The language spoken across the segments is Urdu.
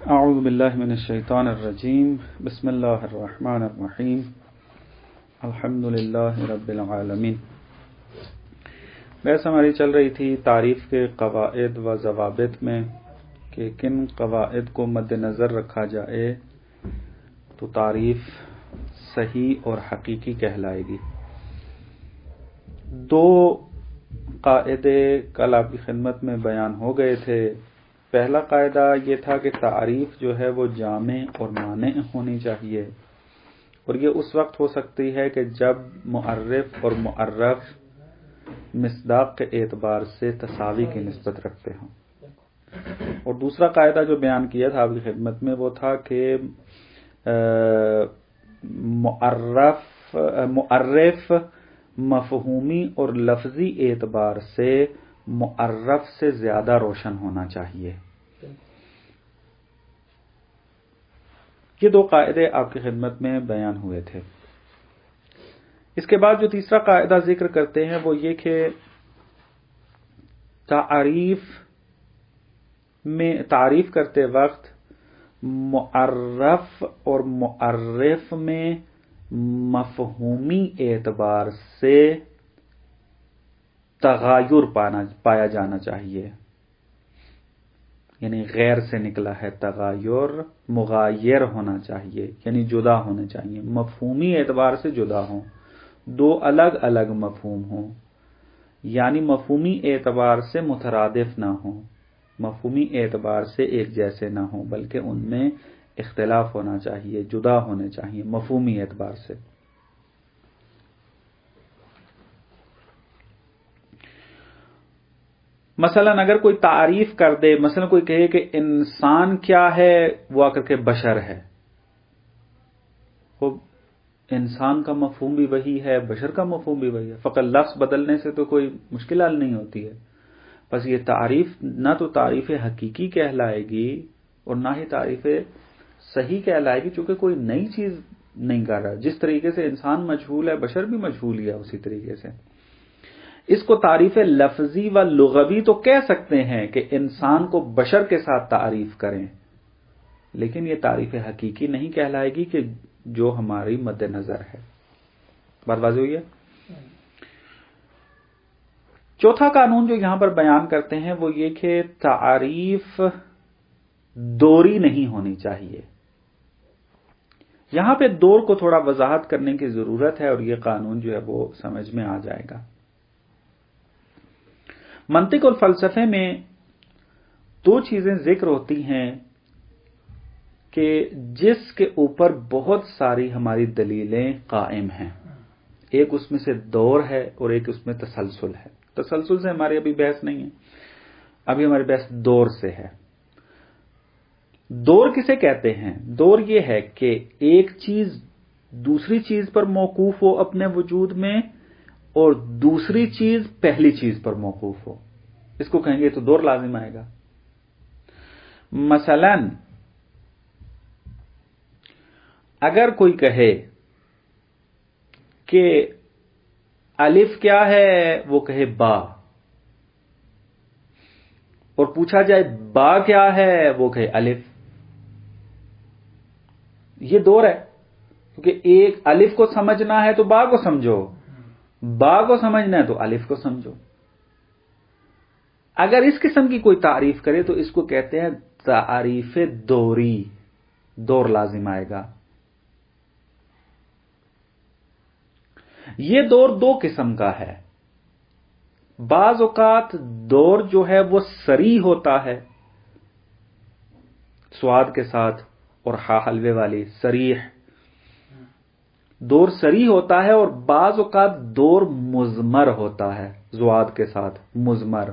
اعوذ باللہ من الشیطان الرجیم بسم اللہ الرحمن الرحیم الحمد للہ رب العالمین۔ بحث ہماری چل رہی تھی تعریف کے قواعد و ضوابط میں کہ کن قواعد کو مد نظر رکھا جائے تو تعریف صحیح اور حقیقی کہلائے گی۔ دو قاعدے کل آپ کی خدمت میں بیان ہو گئے تھے۔ پہلا قاعدہ یہ تھا کہ تعریف جو ہے وہ جامع اور مانع ہونی چاہیے، اور یہ اس وقت ہو سکتی ہے کہ جب معرف اور معرف مصداق کے اعتبار سے تساوی کی نسبت رکھتے ہوں۔ اور دوسرا قاعدہ جو بیان کیا تھا آپ کی خدمت میں وہ تھا کہ معرف مفہومی اور لفظی اعتبار سے معرف سے زیادہ روشن ہونا چاہیے۔ یہ دو قاعدے آپ کی خدمت میں بیان ہوئے تھے۔ اس کے بعد جو تیسرا قاعدہ ذکر کرتے ہیں وہ یہ کہ تعریف کرتے وقت معرف اور معرف میں مفہومی اعتبار سے تغایر پایا جانا چاہیے، یعنی غیر سے نکلا ہے تغایر، مغایر ہونا چاہیے، یعنی جدا ہونے چاہیے، مفہومی اعتبار سے جدا ہوں، دو الگ الگ مفہوم ہوں، یعنی مفہومی اعتبار سے مترادف نہ ہوں، مفہومی اعتبار سے ایک جیسے نہ ہوں، بلکہ ان میں اختلاف ہونا چاہیے، جدا ہونے چاہیے مفہومی اعتبار سے۔ مثلا اگر کوئی تعریف کر دے، مثلا کوئی کہے کہ انسان کیا ہے، وہ آ کر کے بشر ہے، وہ انسان کا مفہوم بھی وہی ہے، بشر کا مفہوم بھی وہی ہے، فقط لفظ بدلنے سے تو کوئی مشکل حل نہیں ہوتی ہے۔ بس یہ تعریف نہ تو تعریف حقیقی کہلائے گی اور نہ ہی تعریف صحیح کہلائے گی، چونکہ کوئی نئی چیز نہیں کر رہا۔ جس طریقے سے انسان مجہول ہے، بشر بھی مجہول ہی ہے اسی طریقے سے۔ اس کو تعریف لفظی و لغوی تو کہہ سکتے ہیں کہ انسان کو بشر کے ساتھ تعریف کریں، لیکن یہ تعریف حقیقی نہیں کہلائے گی کہ جو ہماری مد نظر ہے۔ بات واضح ہوئی ہے؟ چوتھا قانون جو یہاں پر بیان کرتے ہیں وہ یہ کہ تعریف دوری نہیں ہونی چاہیے۔ یہاں پہ دور کو تھوڑا وضاحت کرنے کی ضرورت ہے، اور یہ قانون جو ہے وہ سمجھ میں آ جائے گا۔ منطق اور فلسفے میں دو چیزیں ذکر ہوتی ہیں کہ جس کے اوپر بہت ساری ہماری دلیلیں قائم ہیں۔ ایک اس میں سے دور ہے اور ایک اس میں تسلسل ہے۔ تسلسل سے ہماری ابھی بحث نہیں ہے، ابھی ہماری بحث دور سے ہے۔ دور کسے کہتے ہیں؟ دور یہ ہے کہ ایک چیز دوسری چیز پر موقوف ہو اپنے وجود میں، اور دوسری چیز پہلی چیز پر موقوف ہو، اس کو کہیں گے تو دور لازم آئے گا۔ مثلا اگر کوئی کہے کہ الف کیا ہے، وہ کہے با، اور پوچھا جائے با کیا ہے، وہ کہے الف، یہ دور ہے، کیونکہ ایک الف کو سمجھنا ہے تو با کو سمجھو، با کو سمجھنا ہے تو الف کو سمجھو۔ اگر اس قسم کی کوئی تعریف کرے تو اس کو کہتے ہیں تعریف دوری، دور لازم آئے گا۔ یہ دور دو قسم کا ہے۔ بعض اوقات دور جو ہے وہ صریح ہوتا ہے، سواد کے ساتھ اور ہا حلوے والی صریح، دور صریح ہوتا ہے، اور بعض اوقات دور مضمر ہوتا ہے، زواد کے ساتھ مضمر۔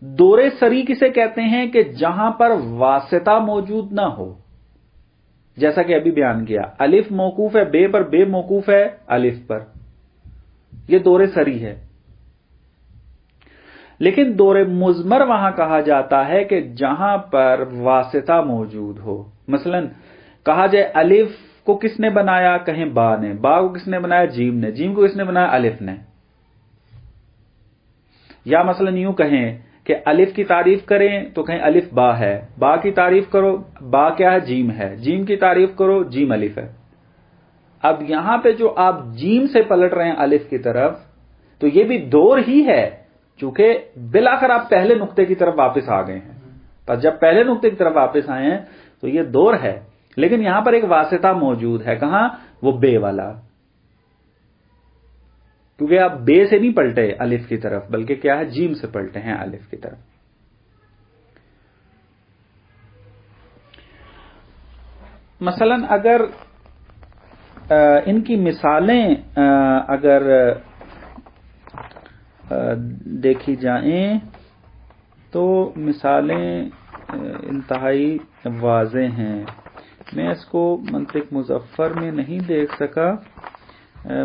دور صریح کسے کہتے ہیں کہ جہاں پر واسطہ موجود نہ ہو، جیسا کہ ابھی بیان کیا، الف موقوف ہے بے پر، بے موقوف ہے الف پر، یہ دور صریح ہے۔ لیکن دور مضمر وہاں کہا جاتا ہے کہ جہاں پر واسطہ موجود ہو۔ مثلا کہا جائے الف کو کس نے بنایا، کہیں با نے، با کو کس نے بنایا، جیم نے، جیم کو کس نے بنایا، الف نے۔ یا مثلا یوں کہیں کہ الف کی تعریف کریں تو کہیں الف با ہے، با کی تعریف کرو، با کیا ہے؟ جیم ہے، جیم کی تعریف کرو، جیم الف ہے۔ اب یہاں پہ جو آپ جیم سے پلٹ رہے ہیں الف کی طرف، تو یہ بھی دور ہی ہے، چونکہ بالآخر آپ پہلے نقطے کی طرف واپس آ گئے ہیں۔ پر جب پہلے نقطے کی طرف واپس آئے ہیں تو یہ دور ہے، لیکن یہاں پر ایک واسطہ موجود ہے، کہاں؟ وہ بے والا، کیونکہ آپ بے سے نہیں پلٹے الف کی طرف، بلکہ کیا ہے؟ جیم سے پلٹے ہیں الف کی طرف۔ مثلا اگر ان کی مثالیں اگر دیکھی جائیں تو مثالیں انتہائی واضح ہیں۔ میں اس کو منطق مظفر میں نہیں دیکھ سکا،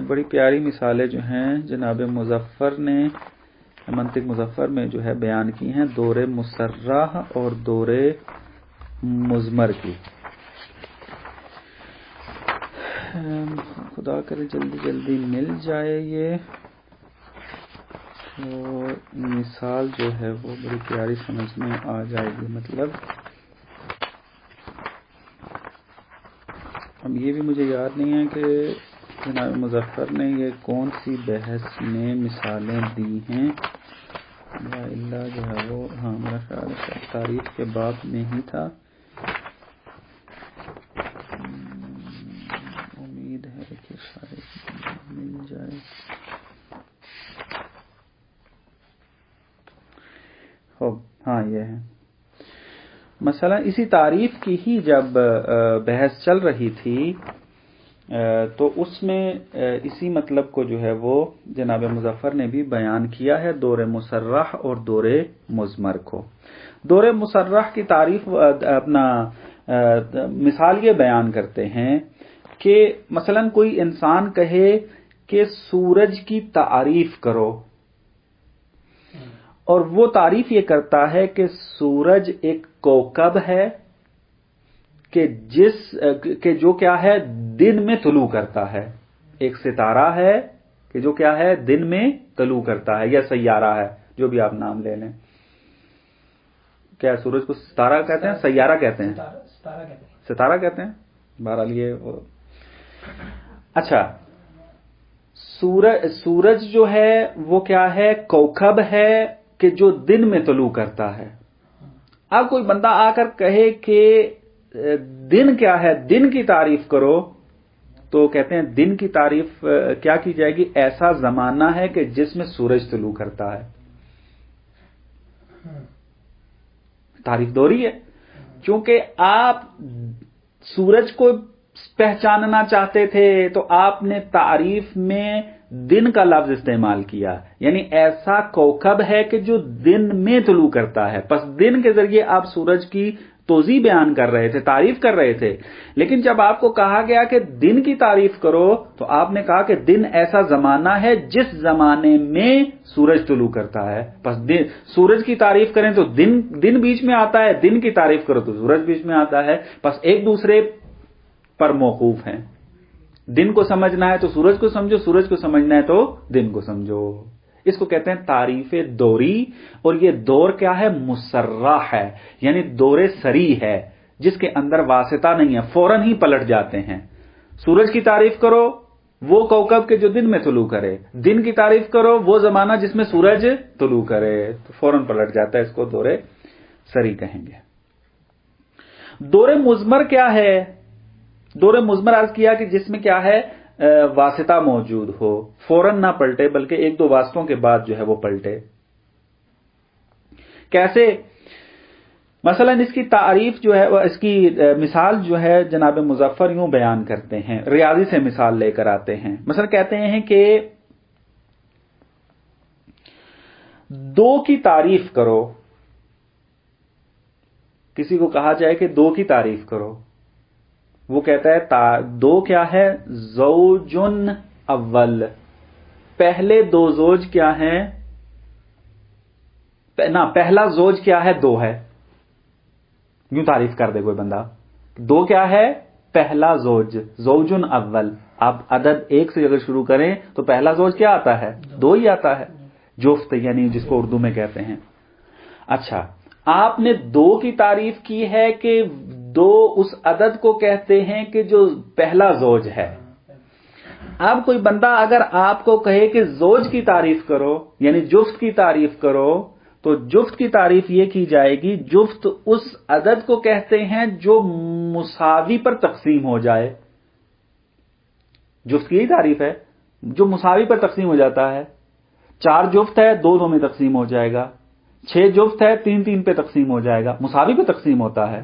بڑی پیاری مثالیں جو ہیں جناب مظفر نے منطق مظفر میں جو ہے بیان کی ہیں، دور مسرح اور دور مضمر کی۔ خدا کرے جلدی جلدی مل جائے یہ، تو مثال جو ہے وہ بڑی پیاری سمجھ میں آ جائے گی۔ مطلب اب یہ بھی مجھے یاد نہیں ہے کہ جناب مظفر نے یہ کون سی بحث میں مثالیں دی ہیں، یا اللہ جو ہے وہ، ہاں میرا خیال ہے تاریخ کے باب میں ہی تھا، امید ہے کہ شاید مل جائے۔ ہاں یہ ہے، مثلا اسی تعریف کی ہی جب بحث چل رہی تھی تو اس میں اسی مطلب کو جو ہے وہ جناب مظفر نے بھی بیان کیا ہے، دور مسرح اور دور مضمر کو۔ دور مسرح کی تعریف اپنا مثال یہ بیان کرتے ہیں کہ مثلا کوئی انسان کہے کہ سورج کی تعریف کرو، اور وہ تعریف یہ کرتا ہے کہ سورج ایک کوکب ہے کہ جو کیا ہے؟ دن میں طلوع کرتا ہے، ایک ستارہ ہے کہ جو کیا ہے؟ دن میں طلوع کرتا ہے، یا سیارہ ہے، جو بھی آپ نام لے لیں۔ کیا سورج کو ستارہ کہتے ہیں؟ سیارہ کہتے ہیں؟ ستارہ کہتے ہیں، بہرحال یہ اچھا، سورج جو ہے وہ کیا ہے؟ کوکب ہے کہ جو دن میں طلوع کرتا ہے۔ اب کوئی بندہ آ کر کہے کہ دن کیا ہے؟ دن کی تعریف کرو، تو کہتے ہیں دن کی تعریف کیا کی جائے گی؟ ایسا زمانہ ہے کہ جس میں سورج طلوع کرتا ہے۔ تعریف دوہری ہے، چونکہ آپ سورج کو پہچاننا چاہتے تھے تو آپ نے تعریف میں دن کا لفظ استعمال کیا، یعنی ایسا کوکب ہے کہ جو دن میں طلوع کرتا ہے۔ پس دن کے ذریعے آپ سورج کی توضیح بیان کر رہے تھے، تعریف کر رہے تھے، لیکن جب آپ کو کہا گیا کہ دن کی تعریف کرو تو آپ نے کہا کہ دن ایسا زمانہ ہے جس زمانے میں سورج طلوع کرتا ہے۔ پس سورج کی تعریف کریں تو دن بیچ میں آتا ہے، دن کی تعریف کرو تو سورج بیچ میں آتا ہے، پس ایک دوسرے پر موقوف ہیں۔ دن کو سمجھنا ہے تو سورج کو سمجھو، سورج کو سمجھنا ہے تو دن کو سمجھو۔ اس کو کہتے ہیں تعریف دوری، اور یہ دور کیا ہے؟ مسرح ہے، یعنی دور سری ہے جس کے اندر واسطہ نہیں ہے، فوراً ہی پلٹ جاتے ہیں۔ سورج کی تعریف کرو وہ کوکب کے جو دن میں طلوع کرے، دن کی تعریف کرو وہ زمانہ جس میں سورج طلوع کرے، تو فوراً پلٹ جاتا ہے، اس کو دور سری کہیں گے۔ دور مضمر کیا ہے؟ دور مضمر عرض کیا کہ جس میں کیا ہے؟ واسطہ موجود ہو، فوراً نہ پلٹے بلکہ ایک دو واسطوں کے بعد جو ہے وہ پلٹے۔ کیسے؟ مثلا اس کی تعریف جو ہے، اس کی مثال جو ہے جناب مظفر یوں بیان کرتے ہیں، ریاضی سے مثال لے کر آتے ہیں۔ مثلا کہتے ہیں کہ دو کی تعریف کرو، کسی کو کہا جائے کہ دو کی تعریف کرو، وہ کہتا ہے دو کیا ہے؟ زوجن اول، پہلے دو زوج کیا ہیں؟ پہلا زوج کیا ہے؟ دو ہے، یوں تعریف کر دے کوئی بندہ، دو کیا ہے؟ پہلا زوج، زوجن اول۔ آپ عدد ایک سے اگر شروع کریں تو پہلا زوج کیا آتا ہے؟ دو ہی آتا ہے، جفت، یعنی جس کو اردو میں کہتے ہیں۔ اچھا، آپ نے دو کی تعریف کی ہے کہ دو اس عدد کو کہتے ہیں کہ جو پہلا زوج ہے. اب کوئی بندہ اگر آپ کو کہے کہ زوج کی تعریف کرو یعنی جفت کی تعریف کرو تو جفت کی تعریف یہ کی جائے گی، جفت اس عدد کو کہتے ہیں جو مساوی پر تقسیم ہو جائے. جفت کی تعریف ہے جو مساوی پر تقسیم ہو جاتا ہے. 4 جفت ہے 2 میں تقسیم ہو جائے گا، 6 جفت ہے 3 پہ تقسیم ہو جائے گا، مساوی پہ تقسیم ہوتا ہے.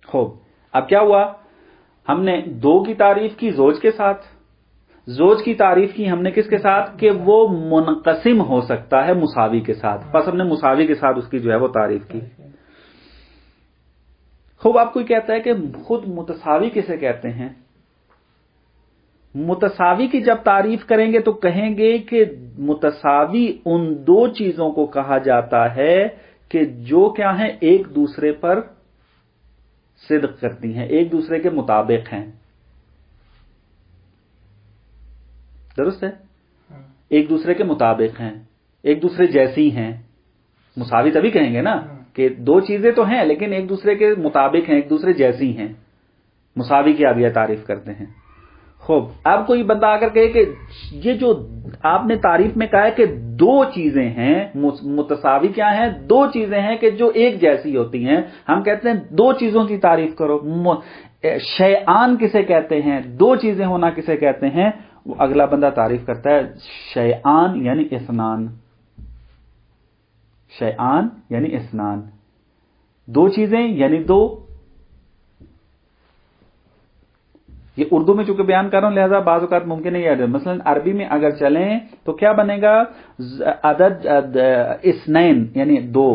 خوب، اب کیا ہوا، ہم نے 2 کی تعریف کی زوج کے ساتھ، زوج کی تعریف کی ہم نے کس کے ساتھ کہ وہ منقسم ہو سکتا ہے مساوی کے ساتھ، بس ہم نے مساوی کے ساتھ اس کی جو ہے وہ تعریف کی. خوب، آپ کوئی کہتا ہے کہ خود متساوی کسے کہتے ہیں؟ متساوی کی جب تعریف کریں گے تو کہیں گے کہ متساوی ان 2 چیزوں کو کہا جاتا ہے کہ جو کیا ہیں ایک دوسرے پر صدق کرتی ہیں، ایک دوسرے کے مطابق ہیں. درست ہے؟ ایک دوسرے کے مطابق ہیں، ایک دوسرے جیسی ہیں. مساوی تبھی کہیں گے نا کہ 2 چیزیں تو ہیں لیکن ایک دوسرے کے مطابق ہیں، ایک دوسرے جیسی ہیں. مساوی کی آپ یہ تعریف کرتے ہیں. خوب، اب کوئی بندہ آ کر کہے کہ یہ جو آپ نے تعریف میں کہا ہے کہ 2 چیزیں ہیں، متساوی کیا ہیں؟ 2 چیزیں ہیں کہ جو ایک جیسی ہوتی ہیں. ہم کہتے ہیں 2 چیزوں کی تعریف کرو. شیئان کسے کہتے ہیں؟ 2 چیزیں ہونا کسے کہتے ہیں؟ وہ اگلا بندہ تعریف کرتا ہے شیئان یعنی اثنان. شیئان یعنی اثنان، 2 چیزیں یعنی 2. یہ اردو میں چونکہ بیان کر رہا ہوں لہذا بعض اوقات ممکن ہے یاد ہے. مثلا عربی میں اگر چلیں تو کیا بنے گا؟ عدد اثنین یعنی 2،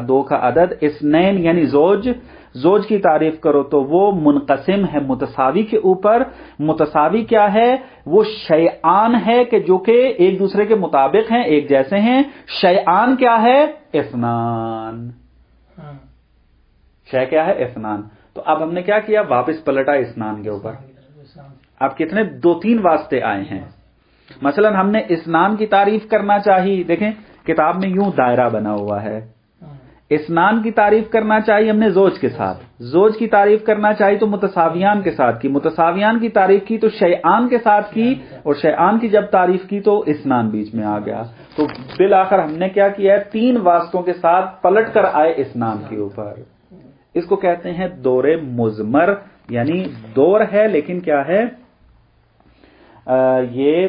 2 کا عدد، اثنین یعنی زوج. زوج کی تعریف کرو تو وہ منقسم ہے متساوی کے اوپر. متساوی کیا ہے؟ وہ شیئان ہے کہ جو کہ ایک دوسرے کے مطابق ہیں، ایک جیسے ہیں. شیئان کیا ہے؟ اثنان. شے کیا ہے؟ اثنان. تو اب ہم نے کیا کیا؟ واپس پلٹا اثنان کے اوپر. اب کتنے 2-3 واسطے آئے ہیں. مثلا ہم نے اثنان کی تعریف کرنا چاہی، دیکھیں کتاب میں یوں دائرہ بنا ہوا ہے. اثنان کی تعریف کرنا چاہیے ہم نے زوج کے ساتھ، زوج کی تعریف کرنا چاہیے تو متساویان کے ساتھ کی، متساویان کی تعریف کی تو شیئان کے ساتھ کی، اور شیئان کی جب تعریف کی تو اثنان بیچ میں آ گیا. تو بالآخر ہم نے کیا کیا ہے؟ 3 واسطوں کے ساتھ پلٹ کر آئے اثنان کے اوپر. اس کو کہتے ہیں دور مضمر، یعنی دور ہے لیکن کیا ہے؟ یہ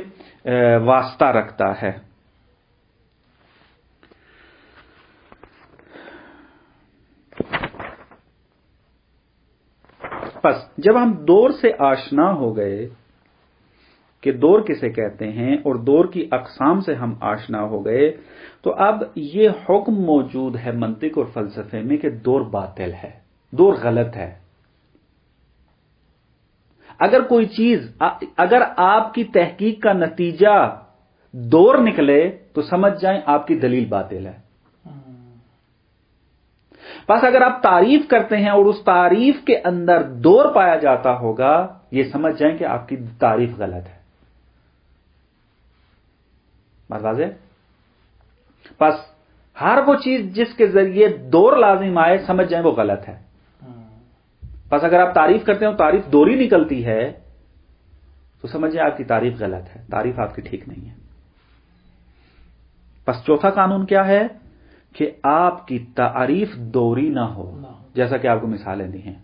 واسطہ رکھتا ہے. بس جب ہم دور سے آشنا ہو گئے کہ دور کسے کہتے ہیں اور دور کی اقسام سے ہم آشنا ہو گئے تو اب یہ حکم موجود ہے منطق اور فلسفے میں کہ دور باطل ہے، دور غلط ہے. اگر کوئی چیز، اگر آپ کی تحقیق کا نتیجہ دور نکلے تو سمجھ جائیں آپ کی دلیل باطل ہے. بس اگر آپ تعریف کرتے ہیں اور اس تعریف کے اندر دور پایا جاتا ہوگا یہ سمجھ جائیں کہ آپ کی تعریف غلط ہے. بات واضح؟ بس ہر وہ چیز جس کے ذریعے دور لازم آئے سمجھ جائیں وہ غلط ہے. بس اگر آپ تعریف کرتے ہیں اور تعریف دوری نکلتی ہے تو سمجھیں آپ کی تعریف غلط ہے، تعریف آپ کی ٹھیک نہیں ہے. بس چوتھا قانون کیا ہے کہ آپ کی تعریف دوری نہ ہو، جیسا کہ آپ کو مثالیں دی ہیں.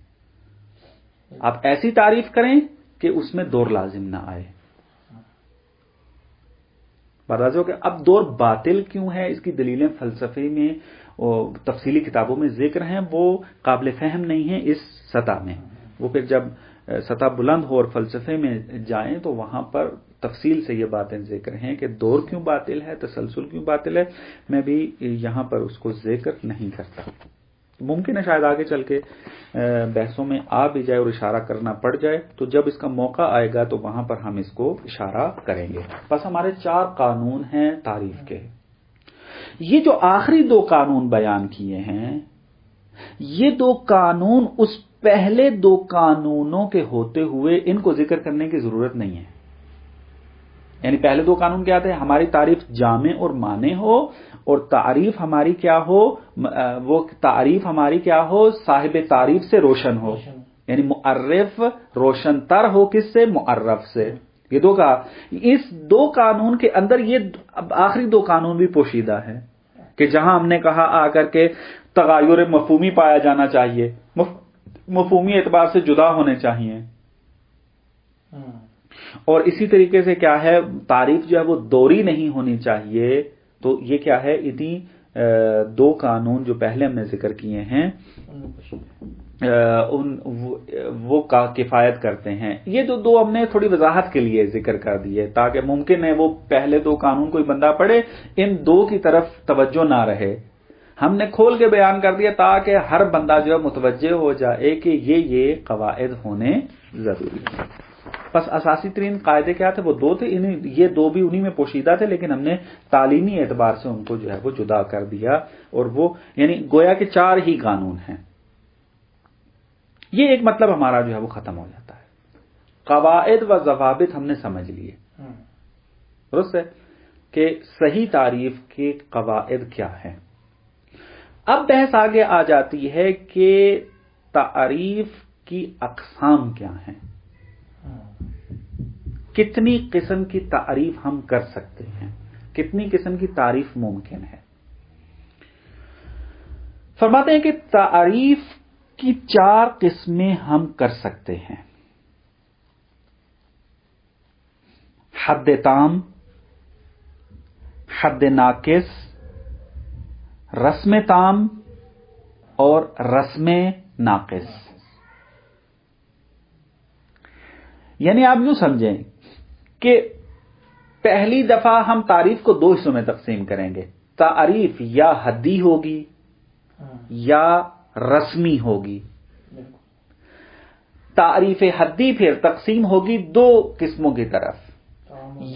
آپ ایسی تعریف کریں کہ اس میں دور لازم نہ آئے. بتا دو کہ اب دور باطل کیوں ہے، اس کی دلیلیں فلسفے میں تفصیلی کتابوں میں ذکر ہیں، وہ قابل فہم نہیں ہیں اس سطح میں. وہ پھر جب سطح بلند ہو اور فلسفے میں جائیں تو وہاں پر تفصیل سے یہ باتیں ذکر ہیں کہ دور کیوں باطل ہے، تسلسل کیوں باطل ہے. میں بھی یہاں پر اس کو ذکر نہیں کرتا. ممکن ہے شاید آگے چل کے بحثوں میں آ بھی جائے اور اشارہ کرنا پڑ جائے، تو جب اس کا موقع آئے گا تو وہاں پر ہم اس کو اشارہ کریں گے. بس ہمارے 4 قانون ہیں تعریف کے. یہ جو آخری 2 قانون بیان کیے ہیں یہ 2 قانون اس پہلے 2 قانونوں کے ہوتے ہوئے ان کو ذکر کرنے کی ضرورت نہیں ہے. یعنی پہلے دو قانون کیا تھے؟ ہماری تعریف جامع اور مانع ہو، اور تعریف ہماری کیا ہو؟ وہ تعریف ہماری کیا ہو؟ صاحب تعریف سے روشن ہو، یعنی معرف روشن تر ہو، کس سے؟ معرف سے۔ یہ دو کا اس دو قانون کے اندر یہ آخری دو قانون بھی پوشیدہ ہے کہ جہاں ہم نے کہا آ کر کے تغیر مفہومی پایا جانا چاہیے، مفہومی اعتبار سے جدا ہونے چاہیے، اور اسی طریقے سے کیا ہے، تعریف جو ہے وہ دوری نہیں ہونی چاہیے۔ تو یہ کیا ہے، انہی دو قانون جو پہلے ہم نے ذکر کیے ہیں وہ کفایت کرتے ہیں۔ یہ جو دو ہم نے تھوڑی وضاحت کے لیے ذکر کر دیے تاکہ ممکن ہے وہ پہلے دو قانون کوئی بندہ پڑھے ان دو کی طرف توجہ نہ رہے، ہم نے کھول کے بیان کر دیا تاکہ ہر بندہ جو ہے متوجہ ہو جائے کہ یہ قواعد ہونے ضروری ہیں۔ بس اساسی ترین قاعدے کیا تھے؟ وہ دو تھے، یہ دو بھی انہی میں پوشیدہ تھے، لیکن ہم نے تعلیمی اعتبار سے ان کو جو ہے وہ جدا کر دیا، اور وہ یعنی گویا کہ چار ہی قانون ہیں۔ یہ ایک مطلب ہمارا جو ہے وہ ختم ہو جاتا ہے، قواعد و ضوابط ہم نے سمجھ لیے، درست ہے کہ صحیح تعریف کے قواعد کیا ہیں۔ اب بحث آگے آ جاتی ہے کہ تعریف کی اقسام کیا ہیں، کتنی قسم کی تعریف ہم کر سکتے ہیں، کتنی قسم کی تعریف ممکن ہے۔ فرماتے ہیں کہ تعریف کی چار قسمیں ہم کر سکتے ہیں: حد تام، حد ناقص، رسم تام اور رسم ناقص۔ یعنی آپ یوں سمجھیں کہ پہلی دفعہ ہم تعریف کو دو حصوں میں تقسیم کریں گے، تعریف یا حدی ہوگی یا رسمی ہوگی۔ تعریف حدی پھر تقسیم ہوگی دو قسموں کی طرف،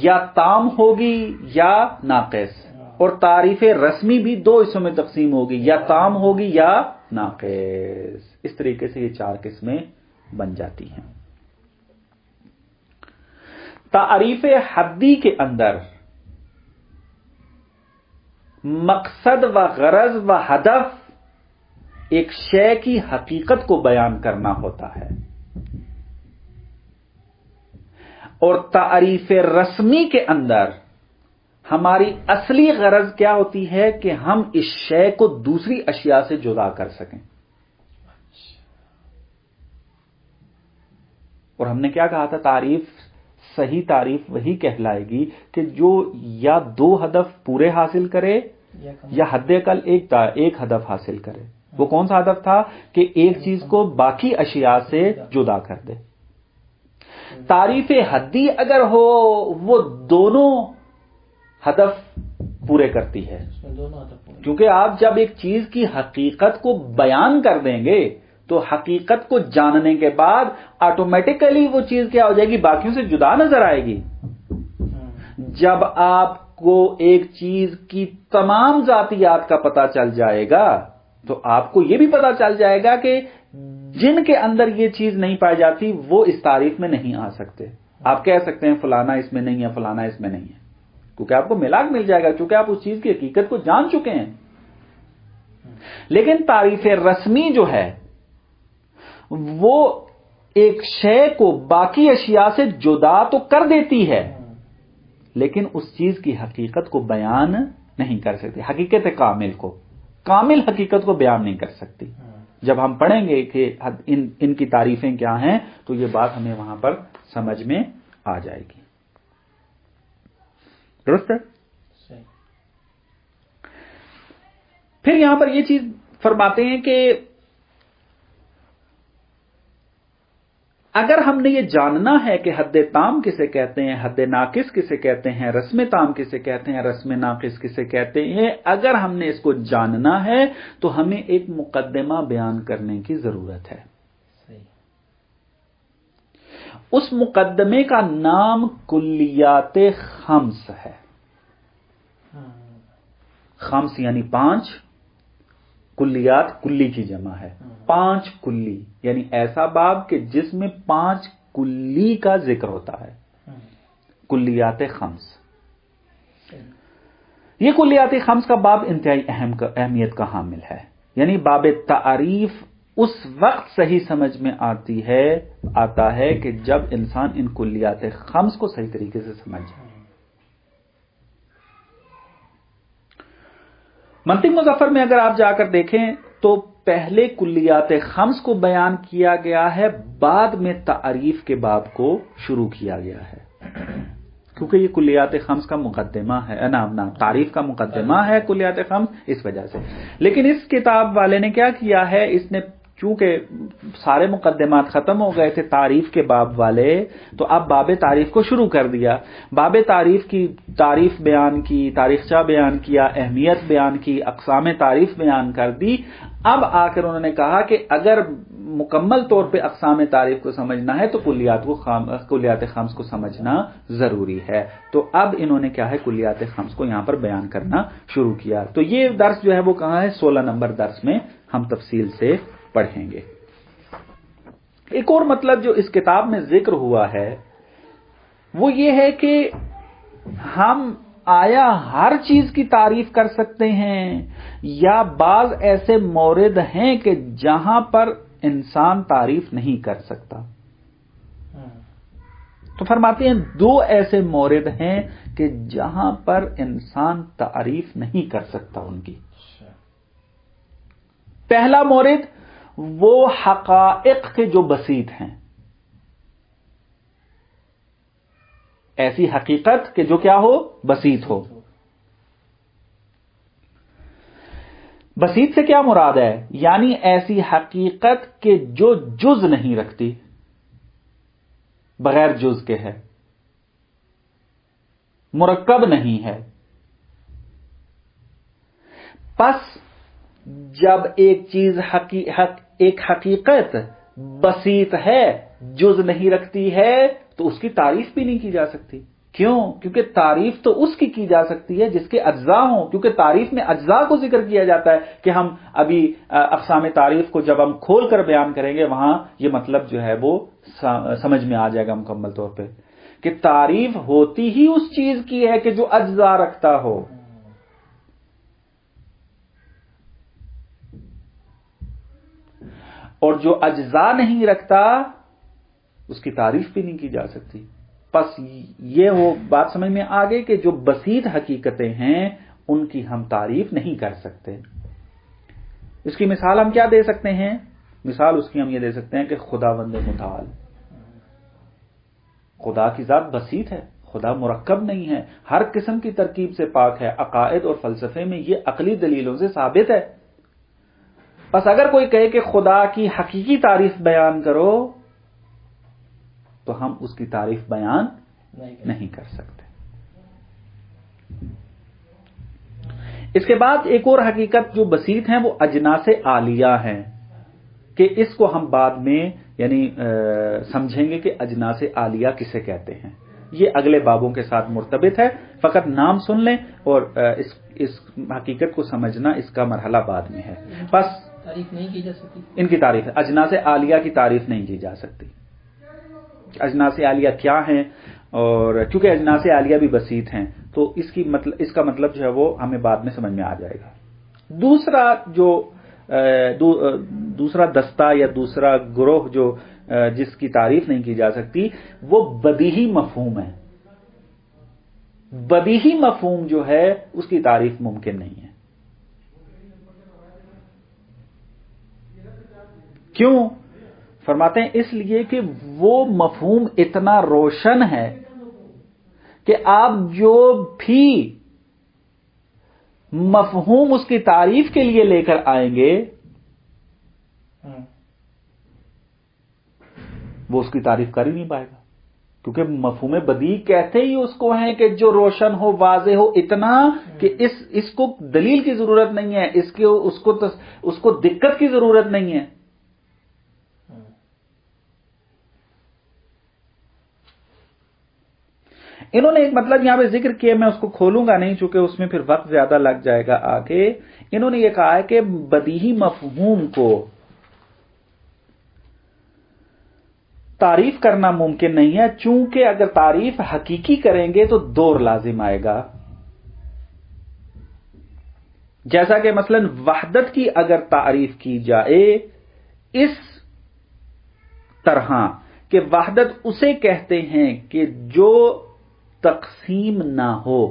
یا تام ہوگی یا ناقص، اور تعریف رسمی بھی دو حصوں میں تقسیم ہوگی، یا تام ہوگی یا ناقص۔ اس طریقے سے یہ چار قسمیں بن جاتی ہیں۔ تعریف حدی کے اندر مقصد و غرض و ہدف ایک شے کی حقیقت کو بیان کرنا ہوتا ہے، اور تعریف رسمی کے اندر ہماری اصلی غرض کیا ہوتی ہے کہ ہم اس شے کو دوسری اشیاء سے جدا کر سکیں۔ اور ہم نے کیا کہا تھا؟ تعریف صحیح تعریف وہی کہلائے گی کہ جو یا دو ہدف پورے حاصل کرے یا حد اقل ایک ہدف حاصل کرے۔ وہ کون سا ہدف تھا؟ کہ ایک چیز کو باقی اشیاء سے جدا کر دے۔ تعریف حدی اگر ہو وہ دونوں ہدف پورے کرتی ہے، کیونکہ آپ جب ایک چیز کی حقیقت کو بیان کر دیں گے تو حقیقت کو جاننے کے بعد آٹومیٹیکلی وہ چیز کیا ہو جائے گی؟ باقیوں سے جدا نظر آئے گی۔ جب آپ کو ایک چیز کی تمام ذاتیات کا پتہ چل جائے گا تو آپ کو یہ بھی پتہ چل جائے گا کہ جن کے اندر یہ چیز نہیں پائی جاتی وہ اس تعریف میں نہیں آ سکتے۔ آپ کہہ سکتے ہیں فلانا اس میں نہیں ہے، فلانا اس میں نہیں ہے، کیونکہ آپ کو ملاک مل جائے گا، کیونکہ آپ اس چیز کی حقیقت کو جان چکے ہیں۔ لیکن تعریف رسمی جو ہے وہ ایک شے کو باقی اشیاء سے جدا تو کر دیتی ہے، لیکن اس چیز کی حقیقت کو بیان نہیں کر سکتی، حقیقت کامل حقیقت کو بیان نہیں کر سکتی۔ جب ہم پڑھیں گے کہ ان کی تعریفیں کیا ہیں تو یہ بات ہمیں وہاں پر سمجھ میں آ جائے گی، درست ہے؟ پھر یہاں پر یہ چیز فرماتے ہیں کہ اگر ہم نے یہ جاننا ہے کہ حد تام کسے کہتے ہیں، حد ناقص کسے کہتے ہیں، رسم تام کسے کہتے ہیں، رسم ناقص کسے کہتے ہیں، اگر ہم نے اس کو جاننا ہے تو ہمیں ایک مقدمہ بیان کرنے کی ضرورت ہے۔ اس مقدمے کا نام کلیات خمس ہے۔ خمس یعنی پانچ، کلیات کلی کی جمع ہے، پانچ کلی، یعنی ایسا باب کہ جس میں پانچ کلی کا ذکر ہوتا ہے۔ کلیات خمس. یہ کلیات خمس کا باب انتہائی اہمیت کا حامل ہے. یعنی باب تعریف اس وقت صحیح سمجھ میں آتا ہے کہ جب انسان ان کلیات خمس کو صحیح طریقے سے سمجھ جائے. منطق مظفر میں اگر آپ جا کر دیکھیں تو پہلے کلیات خمس کو بیان کیا گیا ہے، بعد میں تعریف کے باب کو شروع کیا گیا ہے، کیونکہ یہ کلیات خمس کا مقدمہ ہے، نام تعریف کا مقدمہ ہے کلیات خمس، اس وجہ سے. لیکن اس کتاب والے نے کیا کیا ہے، اس نے چونکہ سارے مقدمات ختم ہو گئے تھے تعریف کے باب والے، تو اب باب تعریف کو شروع کر دیا. باب تعریف کی تعریف بیان کی، تاریخچہ بیان کیا، اہمیت بیان کی، اقسام تعریف بیان کر دی. اب آ کر انہوں نے کہا کہ اگر مکمل طور پہ اقسام تعریف کو سمجھنا ہے تو کلیات خمس کو سمجھنا ضروری ہے. تو اب انہوں نے کیا ہے، کلیات خمس کو یہاں پر بیان کرنا شروع کیا. تو یہ درس جو ہے وہ کہاں ہے، 16 نمبر درس میں ہم تفصیل سے پڑھیں گے. ایک اور مطلب جو اس کتاب میں ذکر ہوا ہے وہ یہ ہے کہ ہم آیا ہر چیز کی تعریف کر سکتے ہیں یا بعض ایسے مورد ہیں کہ جہاں پر انسان تعریف نہیں کر سکتا. تو فرماتے ہیں 2 ایسے مورد ہیں کہ جہاں پر انسان تعریف نہیں کر سکتا ان کی. پہلا مورد وہ حقائق کے جو بسیط ہیں، ایسی حقیقت کہ جو کیا ہو، بسیط ہو. بسیط سے کیا مراد ہے، یعنی ایسی حقیقت کہ جو جز نہیں رکھتی، بغیر جز کے ہے، مرکب نہیں ہے. پس جب ایک چیز ایک حقیقت بسیط ہے، جز نہیں رکھتی ہے، تو اس کی تعریف بھی نہیں کی جا سکتی. کیوں؟ کیونکہ تعریف تو اس کی جا سکتی ہے جس کے اجزاء ہوں، کیونکہ تعریف میں اجزاء کو ذکر کیا جاتا ہے کہ ہم ابھی اقسام تعریف کو جب ہم کھول کر بیان کریں گے وہاں یہ مطلب جو ہے وہ سمجھ میں آ جائے گا مکمل طور پہ، کہ تعریف ہوتی ہی اس چیز کی ہے کہ جو اجزاء رکھتا ہو. اور جو اجزاء نہیں رکھتا اس کی تعریف بھی نہیں کی جا سکتی. پس یہ وہ بات سمجھ میں آ گئی کہ جو بسیط حقیقتیں ہیں ان کی ہم تعریف نہیں کر سکتے. اس کی مثال ہم کیا دے سکتے ہیں؟ مثال اس کی ہم یہ دے سکتے ہیں کہ خداوند متعال، خدا کی ذات بسیط ہے، خدا مرکب نہیں ہے، ہر قسم کی ترکیب سے پاک ہے. عقائد اور فلسفے میں یہ عقلی دلیلوں سے ثابت ہے. بس اگر کوئی کہے کہ خدا کی حقیقی تعریف بیان کرو تو ہم اس کی تعریف بیان نہیں کر سکتے. اس کے بعد ایک اور حقیقت جو بسیط ہیں وہ اجناس عالیہ ہیں، کہ اس کو ہم بعد میں یعنی سمجھیں گے کہ اجناس عالیہ کسے کہتے ہیں. یہ اگلے بابوں کے ساتھ مرتبط ہے، فقط نام سن لیں اور اس حقیقت کو سمجھنا اس کا مرحلہ بعد میں ہے. بس تعریف نہیں کی جا سکتی ان کی تعریف، اجناس عالیہ کی تعریف نہیں کی جا سکتی. اجناس عالیہ کیا ہیں، اور چونکہ اجناس عالیہ بھی بسیط ہیں تو اس کا مطلب جو ہے وہ ہمیں بعد میں سمجھ میں آ جائے گا. دوسرا دستہ یا دوسرا گروہ جو جس کی تعریف نہیں کی جا سکتی وہ بدیہی مفہوم ہے. بدیہی مفہوم جو ہے اس کی تعریف ممکن نہیں ہے. کیوں؟ فرماتے ہیں اس لیے کہ وہ مفہوم اتنا روشن ہے کہ آپ جو بھی مفہوم اس کی تعریف کے لیے لے کر آئیں گے وہ اس کی تعریف کر ہی نہیں پائے گا. کیونکہ مفہوم بدیع کہتے ہی اس کو ہیں کہ جو روشن ہو، واضح ہو، اتنا کہ اس کو دلیل کی ضرورت نہیں ہے، اس کو دقت کی ضرورت نہیں ہے. انہوں نے ایک مطلب یہاں پہ ذکر کیا، میں اس کو کھولوں گا نہیں چونکہ اس میں پھر وقت زیادہ لگ جائے گا آگے. انہوں نے یہ کہا ہے کہ بدیہی مفہوم کو تعریف کرنا ممکن نہیں ہے، چونکہ اگر تعریف حقیقی کریں گے تو دور لازم آئے گا. جیسا کہ مثلا وحدت کی اگر تعریف کی جائے اس طرح کہ وحدت اسے کہتے ہیں کہ جو تقسیم نہ ہو،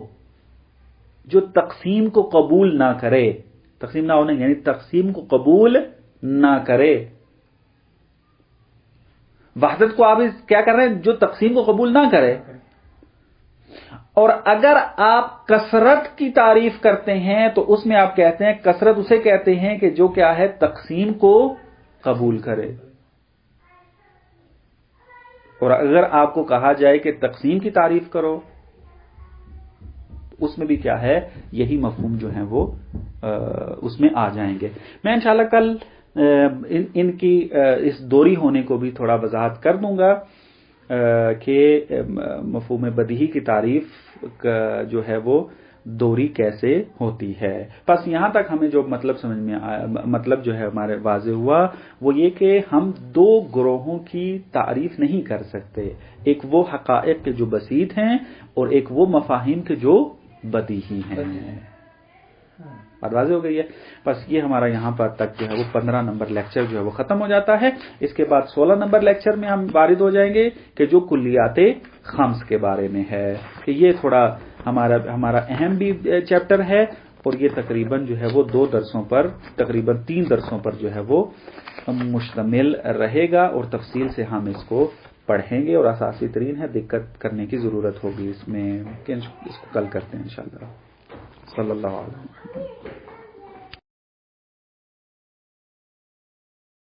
جو تقسیم کو قبول نہ کرے. تقسیم نہ ہونے یعنی تقسیم کو قبول نہ کرے. وحدت کو آپ کیا کر رہے ہیں؟ جو تقسیم کو قبول نہ کرے. اور اگر آپ کثرت کی تعریف کرتے ہیں تو اس میں آپ کہتے ہیں کثرت اسے کہتے ہیں کہ جو کیا ہے تقسیم کو قبول کرے. اور اگر آپ کو کہا جائے کہ تقسیم کی تعریف کرو، اس میں بھی کیا ہے یہی مفہوم جو ہیں وہ اس میں آ جائیں گے. میں انشاءاللہ کل ان کی اس دوری ہونے کو بھی تھوڑا وضاحت کر دوں گا کہ مفہوم بدیہی کی تعریف جو ہے وہ دوری کیسے ہوتی ہے. بس یہاں تک ہمیں جو مطلب سمجھ میں آیا، مطلب جو ہے ہمارے واضح ہوا وہ یہ کہ ہم دو گروہوں کی تعریف نہیں کر سکتے، ایک وہ حقائق کے جو بسیط ہیں اور ایک وہ مفاہیم کے جو بدیہی ہیں. بات واضح ہو گئی ہے. بس یہ ہمارا یہاں پر تک جو ہے وہ 15 نمبر لیکچر جو ہے وہ ختم ہو جاتا ہے. اس کے بعد 16 نمبر لیکچر میں ہم وارد ہو جائیں گے کہ جو کلیات خمس کے بارے میں ہے، کہ یہ تھوڑا ہمارا اہم بھی چیپٹر ہے اور یہ تقریباً جو ہے وہ 2 درسوں پر، تقریباً 3 درسوں پر جو ہے وہ مشتمل رہے گا اور تفصیل سے ہم اس کو پڑھیں گے. اور اساسی ترین ہے، دقت کرنے کی ضرورت ہوگی اس میں کہ اس کو کل کرتے ہیں انشاءاللہ. صلی اللہ علیہ وسلم.